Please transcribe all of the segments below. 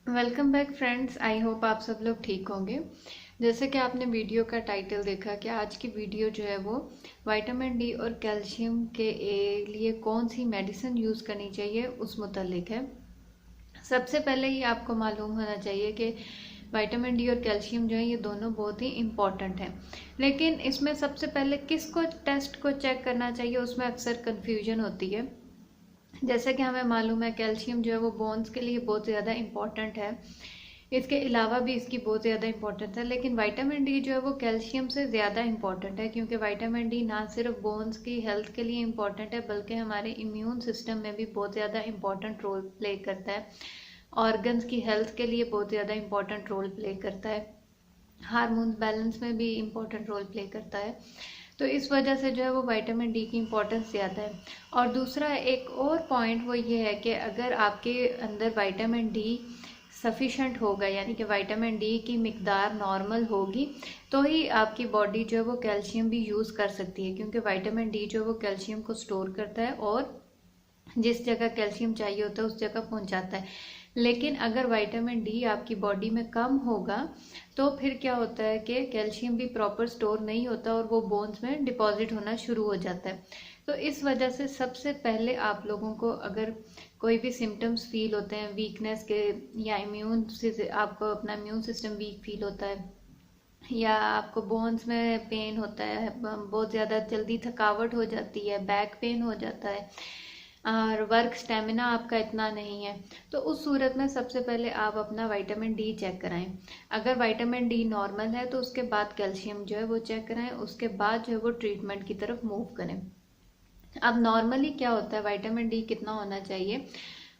Welcome back friends. I hope आप सब लोग ठीक होंगे। जैसे कि आपने वीडियो का टाइटल देखा कि आज की वीडियो जो है वो विटामिन डी और कैल्शियम के लिए कौन सी मेडिसिन यूज़ करनी चाहिए उस मुतालिक है। सबसे पहले ही आपको मालूम होना चाहिए कि विटामिन डी और कैल्शियम जो है ये दोनों बहुत ही इम्पॉर्टेंट हैं। लेकिन इसमें सबसे पहले किसको टेस्ट को चेक करना चाहिए उसमें अक्सर कन्फ्यूजन होती है। जैसे कि हमें मालूम है कैल्शियम जो है वो बोन्स के लिए बहुत ज़्यादा इम्पॉर्टेंट है। इसके अलावा भी इसकी बहुत ज़्यादा इंपॉर्टेंस है, लेकिन विटामिन डी जो है वो कैल्शियम से ज़्यादा इंपॉर्टेंट है, क्योंकि विटामिन डी ना सिर्फ बोन्स की हेल्थ के लिए इंपॉर्टेंट है बल्कि हमारे इम्यून सिस्टम में भी बहुत ज़्यादा इंपॉर्टेंट रोल प्ले करता है। ऑर्गन्स की हेल्थ के लिए बहुत ज़्यादा इंपॉर्टेंट रोल प्ले करता है। हार्मोन बैलेंस में भी इम्पोर्टेंट रोल प्ले करता है। तो इस वजह से जो है वो विटामिन डी की इम्पोर्टेंस ज़्यादा है। और दूसरा एक और पॉइंट वो ये है कि अगर आपके अंदर विटामिन डी सफिशेंट होगा, यानी कि विटामिन डी की मिकदार नॉर्मल होगी, तो ही आपकी बॉडी जो है वो कैल्शियम भी यूज़ कर सकती है, क्योंकि विटामिन डी जो है वो कैल्शियम को स्टोर करता है और जिस जगह कैल्शियम चाहिए होता है उस जगह पहुंचाता है। लेकिन अगर विटामिन डी आपकी बॉडी में कम होगा तो फिर क्या होता है कि कैल्शियम भी प्रॉपर स्टोर नहीं होता और वो बोन्स में डिपॉजिट होना शुरू हो जाता है। तो इस वजह से सबसे पहले आप लोगों को अगर कोई भी सिम्टम्स फील होते हैं वीकनेस के, या इम्यून से आपको अपना इम्यून सिस्टम वीक फील होता है, या आपको बोन्स में पेन होता है, बहुत ज़्यादा जल्दी थकावट हो जाती है, बैक पेन हो जाता है और वर्क स्टेमिना आपका इतना नहीं है, तो उस सूरत में सबसे पहले आप अपना विटामिन डी चेक कराएं। अगर विटामिन डी नॉर्मल है तो उसके बाद कैल्शियम जो है वो चेक कराएं, उसके बाद जो है वो ट्रीटमेंट की तरफ मूव करें। अब नॉर्मली क्या होता है, विटामिन डी कितना होना चाहिए?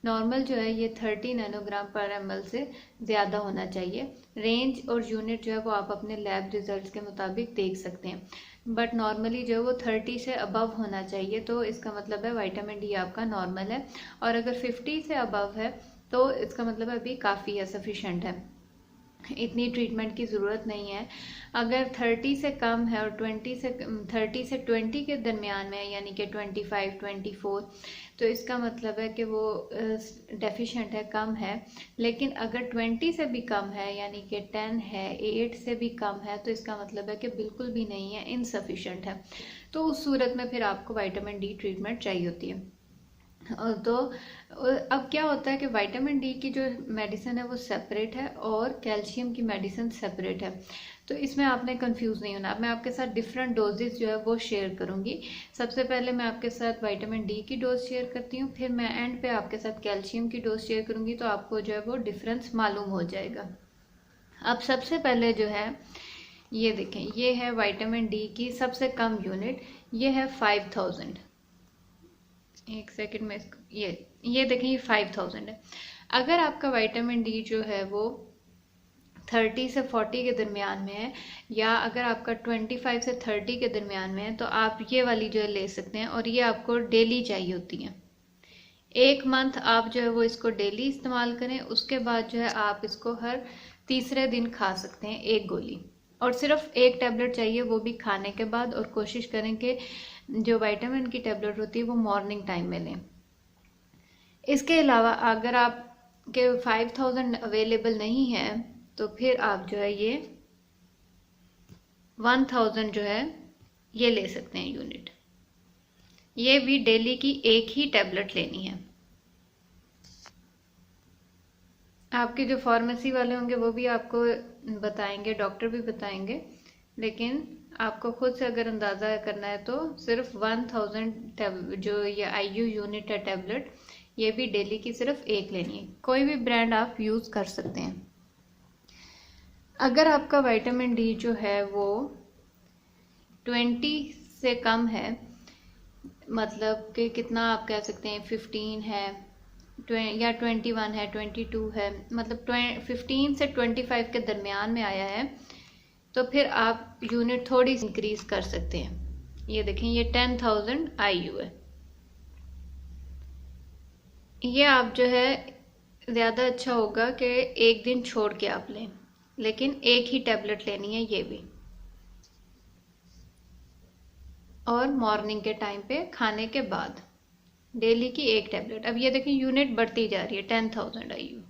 नॉर्मल जो है ये 30 नैनोग्राम पर ml से ज़्यादा होना चाहिए। रेंज और यूनिट जो है वो आप अपने लैब रिजल्ट्स के मुताबिक देख सकते हैं, बट नॉर्मली जो है वो 30 से अबव होना चाहिए, तो इसका मतलब है विटामिन डी आपका नॉर्मल है। और अगर 50 से अबव है तो इसका मतलब अभी काफ़ी है, सफिशेंट है, इतनी ट्रीटमेंट की ज़रूरत नहीं है। अगर 30 से कम है और 30 से 20 के दरमियान में है, यानी कि 25 24, तो इसका मतलब है कि वो डेफिशिएंट है, कम है। लेकिन अगर 20 से भी कम है, यानी कि 10 है, 8 से भी कम है, तो इसका मतलब है कि बिल्कुल भी नहीं है, इनसफिशेंट है। तो उस सूरत में फिर आपको विटामिन डी ट्रीटमेंट चाहिए होती है। तो अब क्या होता है कि विटामिन डी की जो मेडिसिन है वो सेपरेट है और कैल्शियम की मेडिसिन सेपरेट है, तो इसमें आपने कंफ्यूज नहीं होना। मैं आपके साथ डिफरेंट डोजेज जो है वो शेयर करूंगी। सबसे पहले मैं आपके साथ विटामिन डी की डोज शेयर करती हूँ, फिर मैं एंड पे आपके साथ कैल्शियम की डोज शेयर करूंगी, तो आपको जो है वो डिफरेंस मालूम हो जाएगा। अब सबसे पहले जो है ये देखें, ये है विटामिन डी की सबसे कम यूनिट, ये है 5000। एक सेकंड में इसको ये देखें, ये 5000 है। अगर आपका विटामिन डी जो है वो 30 से 40 के दरमियान में है, या अगर आपका 25 से 30 के दरमियान में है, तो आप ये वाली जो है ले सकते हैं, और ये आपको डेली चाहिए होती है। एक मंथ आप जो है वो इसको डेली इस्तेमाल करें, उसके बाद जो है आप इसको हर तीसरे दिन खा सकते हैं एक गोली, और सिर्फ एक टैबलेट चाहिए, वो भी खाने के बाद। और कोशिश करें कि जो विटामिन की टैबलेट होती है वो मॉर्निंग टाइम में लें। इसके अलावा अगर आप के 5000 अवेलेबल नहीं है तो फिर आप जो है ये 1000 जो है ये ले सकते हैं यूनिट। ये भी डेली की एक ही टैबलेट लेनी है। आपके जो फार्मेसी वाले होंगे वो भी आपको बताएंगे, डॉक्टर भी बताएंगे, लेकिन आपको खुद से अगर अंदाज़ा करना है तो सिर्फ 1000 जो ये आईयू यूनिट है टैबलेट, ये भी डेली की सिर्फ एक लेनी है। कोई भी ब्रांड आप यूज़ कर सकते हैं। अगर आपका विटामिन डी जो है वो 20 से कम है, मतलब कि कितना आप कह सकते हैं 15 है या 21 है, 22 है, मतलब 15 से 25 के दरमियान में आया है, तो फिर आप यूनिट थोड़ी इंक्रीज कर सकते हैं। ये देखें, ये 10,000 आईयू है। ये आप जो है ज़्यादा अच्छा होगा कि एक दिन छोड़ के आप लें, लेकिन एक ही टैबलेट लेनी है ये भी, और मॉर्निंग के टाइम पे खाने के बाद डेली की एक टैबलेट। अब ये देखें यूनिट बढ़ती जा रही है, 10,000 आईयू।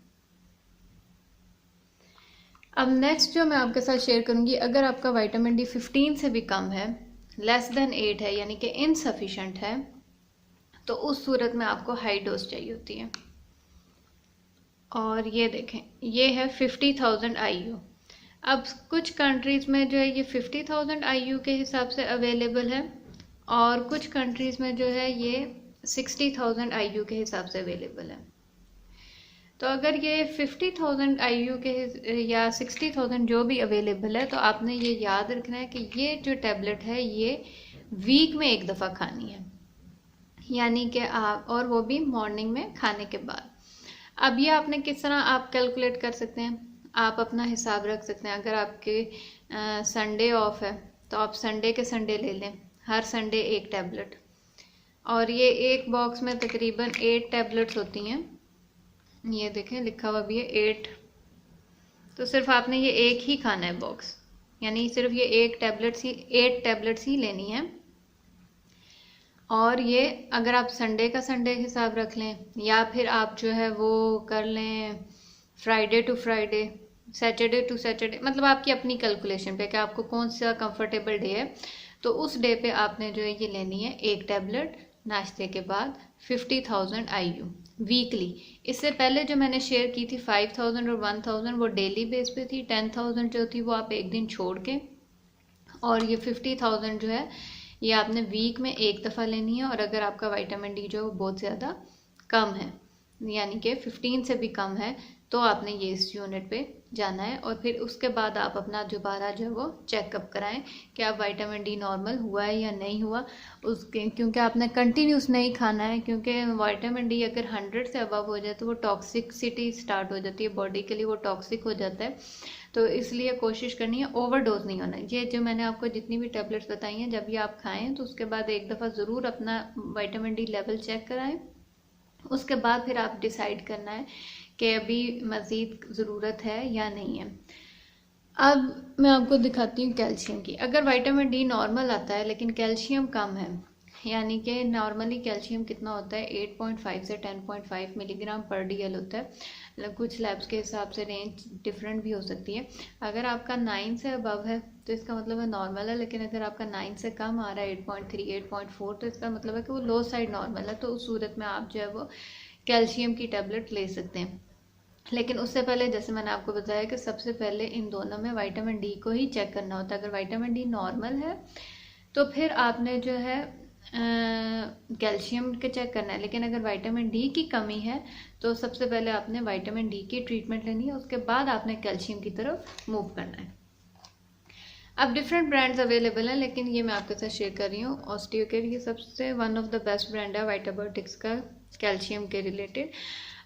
अब नेक्स्ट जो मैं आपके साथ शेयर करूंगी, अगर आपका विटामिन डी 15 से भी कम है, लेस देन 8 है, यानी कि इनसफिशेंट है, तो उस सूरत में आपको हाई डोज चाहिए होती है। और ये देखें, ये है 50,000 IU। अब कुछ कंट्रीज़ में जो है ये 50,000 IU के हिसाब से अवेलेबल है, और कुछ कंट्रीज़ में जो है ये 60,000 IU के हिसाब से अवेलेबल है। तो अगर ये 50,000 IU के या 60,000 जो भी अवेलेबल है, तो आपने ये याद रखना है कि ये जो टैबलेट है ये वीक में एक दफ़ा खानी है, यानी कि आप, और वो भी मॉर्निंग में खाने के बाद। अब ये आपने किस तरह आप कैलकुलेट कर सकते हैं, आप अपना हिसाब रख सकते हैं। अगर आपके संडे ऑफ है तो आप संडे के संडे ले लें, हर संडे एक टैबलेट, और ये एक बॉक्स में तकरीबन 8 टैबलेट्स होती हैं। ये देखें लिखा हुआ भी है 8, तो सिर्फ आपने ये एक ही खाना है बॉक्स, यानी सिर्फ ये 8 टैबलेट्स ही लेनी है। और ये अगर आप संडे का संडे हिसाब रख लें, या फिर आप जो है वो कर लें Friday to Friday, Saturday to Saturday, मतलब आपकी अपनी कैलकुलेशन पे कि आपको कौन सा कंफर्टेबल डे है, तो उस डे पे आपने जो है ये लेनी है एक टैबलेट नाश्ते के बाद 50,000 IU वीकली। इससे पहले जो मैंने शेयर की थी 5,000 और 1,000 वो डेली बेस पे थी, 10,000 जो थी वो आप एक दिन छोड़ के, और ये 50,000 जो है ये आपने वीक में एक दफ़ा लेनी है। और अगर आपका विटामिन डी जो है वो बहुत ज़्यादा कम है, यानी कि 15 से भी कम है, तो आपने ये इस यूनिट पे जाना है, और फिर उसके बाद आप अपना दोबारा जो है वो चेकअप कराएं कि आप विटामिन डी नॉर्मल हुआ है या नहीं हुआ उसके, क्योंकि आपने कंटिन्यूस नहीं खाना है, क्योंकि विटामिन डी अगर 100 से अबव हो जाए तो वो टॉक्सिसिटी स्टार्ट हो जाती है, बॉडी के लिए वो टॉक्सिक हो जाता है। तो इसलिए कोशिश करनी है ओवरडोज नहीं होना। ये जो मैंने आपको जितनी भी टैबलेट्स बताई हैं, जब ये आप खाएं तो उसके बाद एक दफ़ा ज़रूर अपना विटामिन डी लेवल चेक कराएं। उसके बाद फिर आप डिसाइड करना है कि अभी मज़ीद ज़रूरत है या नहीं है। अब मैं आपको दिखाती हूँ कैल्शियम की। अगर विटामिन डी नॉर्मल आता है लेकिन कैल्शियम कम है, यानी कि नॉर्मली कैल्शियम कितना होता है 8.5 से 10.5 मिलीग्राम पर DL होता है, कुछ लैब्स के हिसाब से रेंज डिफरेंट भी हो सकती है। अगर आपका 9 से अबव है तो इसका मतलब है नॉर्मल है, लेकिन अगर आपका 9 से कम आ रहा है 8.3 8.4 तो इसका मतलब है कि वो लो साइड नॉर्मल है। तो उस सूरत में आप जो है वो कैल्शियम की टैबलेट ले सकते हैं। लेकिन उससे पहले जैसे मैंने आपको बताया कि सबसे पहले इन दोनों में विटामिन डी को ही चेक करना होता है। अगर विटामिन डी नॉर्मल है तो फिर आपने जो है कैल्शियम के चेक करना है, लेकिन अगर विटामिन डी की कमी है तो सबसे पहले आपने विटामिन डी की ट्रीटमेंट लेनी है, उसके बाद आपने कैल्शियम की तरफ मूव करना है। अब डिफरेंट ब्रांड्स अवेलेबल हैं, लेकिन ये मैं आपके साथ शेयर कर रही हूँ ऑस्टियोकेयर, ये सबसे one of the best brand है वाइटाबायोटिक्स का कैल्शियम के रिलेटेड।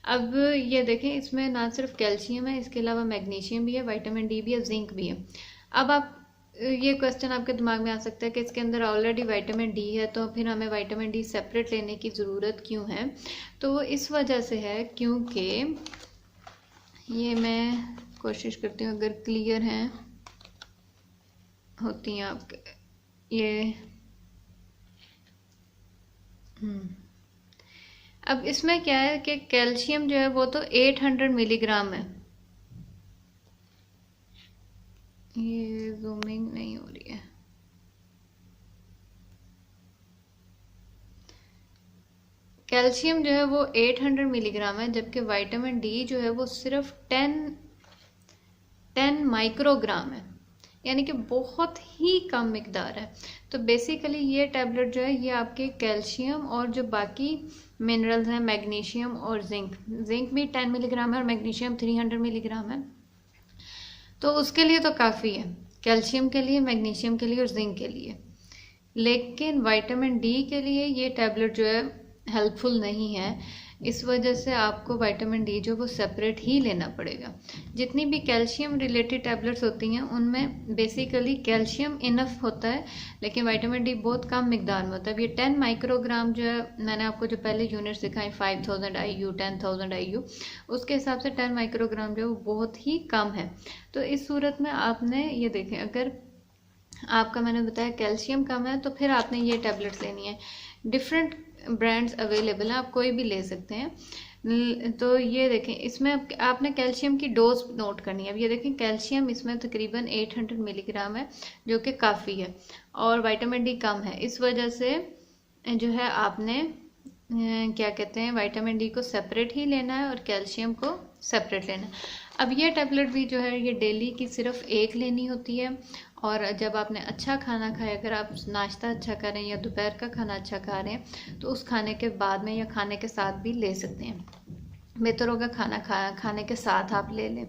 अब ये देखें, इसमें ना सिर्फ कैल्शियम है, इसके अलावा मैग्नीशियम भी है, विटामिन डी भी है, जिंक भी है। अब आप ये क्वेश्चन आपके दिमाग में आ सकता है कि इसके अंदर ऑलरेडी विटामिन डी है, तो फिर हमें विटामिन डी सेपरेट लेने की ज़रूरत क्यों है? तो वो इस वजह से है क्योंकि ये मैं कोशिश करती हूँ अगर क्लियर हैं होती हैं आपके ये अब इसमें क्या है कि कैल्शियम जो है वो तो 800 मिलीग्राम है। ये जूमिंग नहीं हो रही है। कैल्शियम जो है वो 800 मिलीग्राम है, जबकि विटामिन डी जो है वो सिर्फ 10 माइक्रोग्राम है, यानी कि बहुत ही कम मिकदार है। तो बेसिकली ये टैबलेट जो है ये आपके कैल्शियम और जो बाकी मिनरल्स हैं मैग्नीशियम और जिंक भी 10 मिलीग्राम है और मैग्नीशियम 300 मिलीग्राम है, तो उसके लिए तो काफ़ी है, कैल्शियम के लिए, मैग्नीशियम के लिए और जिंक के लिए। लेकिन विटामिन डी के लिए ये टैबलेट जो है हेल्पफुल नहीं है, इस वजह से आपको विटामिन डी जो वो सेपरेट ही लेना पड़ेगा। जितनी भी कैल्शियम रिलेटेड टैबलेट्स होती हैं उनमें बेसिकली कैल्शियम इनफ होता है, लेकिन विटामिन डी बहुत कम मिकदार में होता है। ये 10 माइक्रोग्राम जो है, मैंने आपको जो पहले यूनिट्स दिखाई 5,000 IU 10,000 IU, उसके हिसाब से 10 माइक्रोग्राम जो है वो बहुत ही कम है। तो इस सूरत में आपने ये देखें, अगर आपका मैंने बताया कैल्शियम कम है तो फिर आपने ये टैबलेट्स लेनी है। डिफरेंट ब्रांड्स अवेलेबल हैं, आप कोई भी ले सकते हैं। तो ये देखें, इसमें आपने कैल्शियम की डोज नोट करनी है। अब ये देखें, कैल्शियम इसमें तकरीबन 800 मिलीग्राम है, जो कि काफ़ी है, और विटामिन डी कम है। इस वजह से जो है आपने क्या कहते हैं, विटामिन डी को सेपरेट ही लेना है और कैल्शियम को सेपरेट लेना है। अब ये टैबलेट भी जो है ये डेली की सिर्फ एक लेनी होती है, और जब आपने अच्छा खाना खाया, अगर आप नाश्ता अच्छा कर रहे हैं या दोपहर का खाना अच्छा खा रहे हैं, तो उस खाने के बाद में या खाने के साथ भी ले सकते हैं। बेहतर होगा खाने के साथ आप ले लें,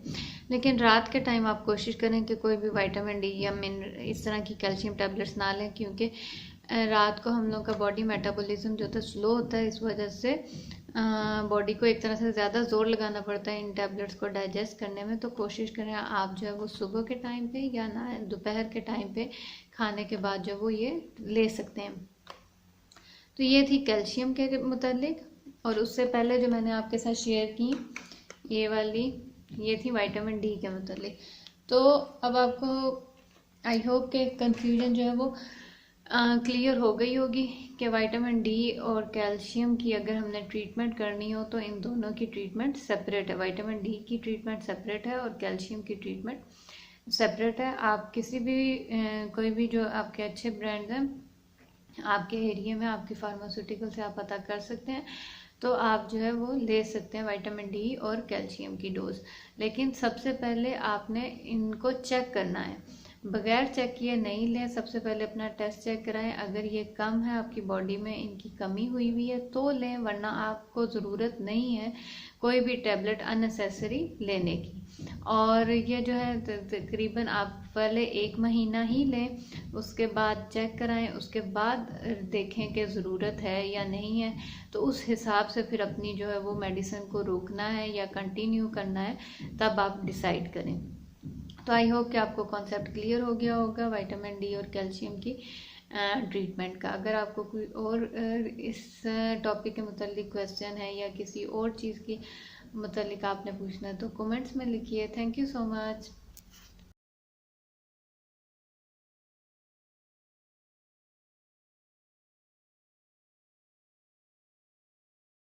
लेकिन रात के टाइम आप कोशिश करें कि कोई भी विटामिन डी या इस तरह की कैल्शियम टैबलेट्स ना लें, क्योंकि रात को हम लोग का बॉडी मेटाबॉलिज्म जो होता है स्लो होता है। इस वजह से बॉडी को एक तरह से ज़्यादा जोर लगाना पड़ता है इन टैबलेट्स को डाइजेस्ट करने में। तो कोशिश करें आप जो है वो सुबह के टाइम पे या ना दोपहर के टाइम पे खाने के बाद जो वो ये ले सकते हैं। तो ये थी कैल्शियम के मुतालिक, और उससे पहले जो मैंने आपके साथ शेयर की ये वाली, ये थी विटामिन डी के मुतालिक। तो अब आपको आई होप के कन्फ्यूजन जो है वो क्लियर हो गई होगी कि विटामिन डी और कैल्शियम की अगर हमने ट्रीटमेंट करनी हो तो इन दोनों की ट्रीटमेंट सेपरेट है। विटामिन डी की ट्रीटमेंट सेपरेट है और कैल्शियम की ट्रीटमेंट सेपरेट है। आप किसी भी कोई भी जो आपके अच्छे ब्रांड्स हैं आपके एरिया में, आपकी फार्मास्यूटिकल से आप पता कर सकते हैं, तो आप जो है वो ले सकते हैं विटामिन डी और कैल्शियम की डोज। लेकिन सबसे पहले आपने इनको चेक करना है, बगैर चेक किए नहीं लें। सबसे पहले अपना टेस्ट चेक कराएं, अगर ये कम है, आपकी बॉडी में इनकी कमी हुई हुई है तो लें, वरना आपको ज़रूरत नहीं है कोई भी टैबलेट अननेसेसरी लेने की। और ये जो है तकरीबन आप पहले 1 महीना ही लें, उसके बाद चेक कराएं, उसके बाद देखें कि ज़रूरत है या नहीं है, तो उस हिसाब से फिर अपनी जो है वो मेडिसिन को रोकना है या कंटिन्यू करना है, तब आप डिसाइड करें। तो आई होप कि आपको कॉन्सेप्ट क्लियर हो गया होगा विटामिन डी और कैल्शियम की ट्रीटमेंट का। अगर आपको कोई और इस टॉपिक के मुतालिक क्वेश्चन है या किसी और चीज़ की मुतालिक आपने पूछना है तो कमेंट्स में लिखिए। Thank you so much.